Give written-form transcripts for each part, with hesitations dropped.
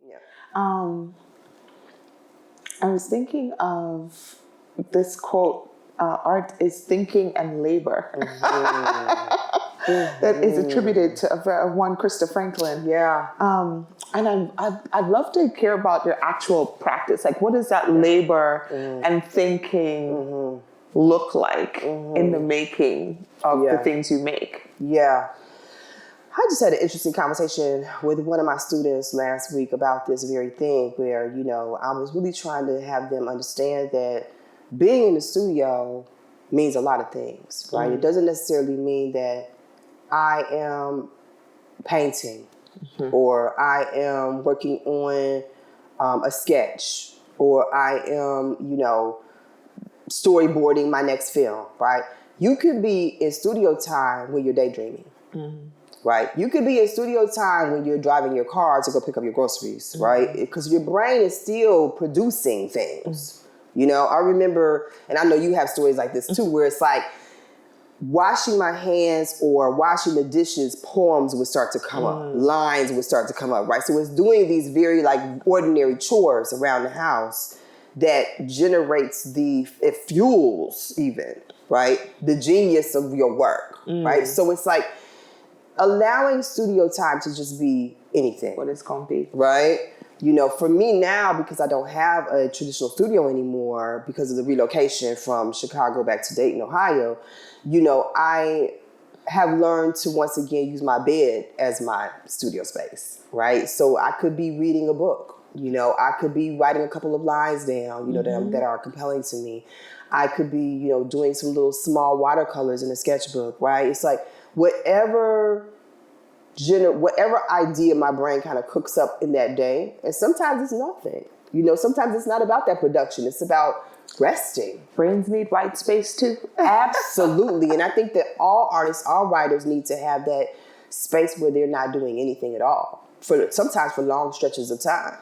Yeah. I was thinking of this quote, art is thinking and labor. That is attributed to one Krista Franklin. Yeah. And I'd love to hear about your actual practice. Like, what does that labor and thinking look like in the making of the things you make? Yeah. I just had an interesting conversation with one of my students last week about this very thing where, I was really trying to have them understand that being in the studio means a lot of things, right? It doesn't necessarily mean that I am painting or I am working on a sketch or I am, storyboarding my next film, right? You could be in studio time when you're daydreaming. Right? You could be in studio time when you're driving your car to go pick up your groceries, right? Because your brain is still producing things. I remember, and I know you have stories like this too, where it's like washing my hands or washing the dishes, poems would start to come up, lines would start to come up, right? So it's doing these very like ordinary chores around the house that generates it fuels even, right? The genius of your work, right? So it's like, allowing studio time to just be anything. What it's going to be. Right? For me now, because I don't have a traditional studio anymore because of the relocation from Chicago back to Dayton, Ohio, I have learned to once again use my bed as my studio space, right? So I could be reading a book. I could be writing a couple of lines down, that are compelling to me. I could be, doing some little small watercolors in a sketchbook, right? It's like, whatever idea my brain kind of cooks up in that day, and sometimes it's nothing. Sometimes it's not about that production. It's about resting. Brains need white space too. Absolutely. And I think that all artists, all writers need to have that space where they're not doing anything at all. Sometimes for long stretches of time.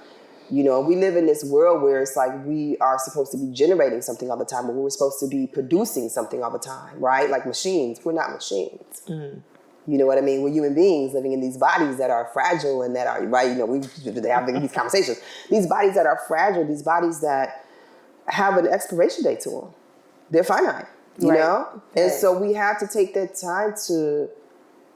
We live in this world where it's like we are supposed to be generating something all the time, or we're supposed to be producing something all the time, right? Like machines. We're not machines. You know what I mean? We're human beings living in these bodies that are fragile and that are, right? We have these conversations. These bodies that are fragile, these bodies that have an expiration date to them. They're finite, you know? And so we have to take that time to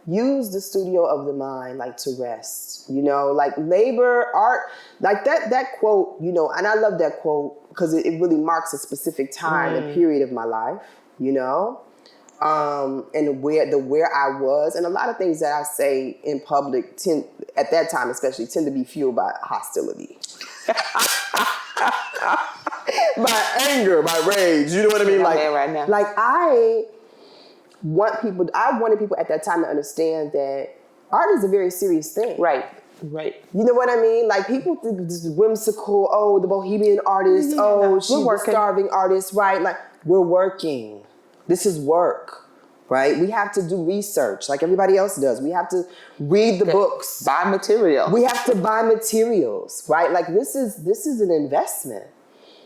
use the studio of the mind, like to rest, like labor, art, like that quote, and I love that quote because it really marks a specific time and period of my life, and where I was, and a lot of things that I say in public at that time especially tend to be fueled by hostility, by anger, by rage. You know what I mean? Right now. Like I wanted people at that time to understand that art is a very serious thing. Right. You know what I mean? Like people think this is whimsical. Oh, the bohemian artist. Yeah. Oh, she's the starving artist. Right? Like we're working. This is work, right? We have to do research like everybody else does. We have to read the books. Buy material. We have to buy materials, right? Like this is an investment,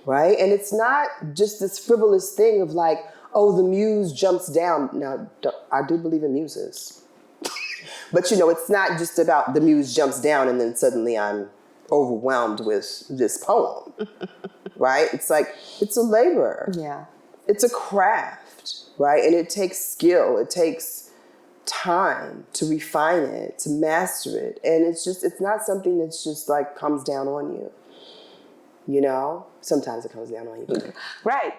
right? And it's not just this frivolous thing of like, oh, the muse jumps down. Now, I do believe in muses. But, it's not just about the muse jumps down and then suddenly I'm overwhelmed with this poem, right? It's like, it's a labor. Yeah. It's a craft, right? And it takes skill. It takes time to refine it, to master it. And it's not something that's just like comes down on you. Sometimes it comes down on you. Right.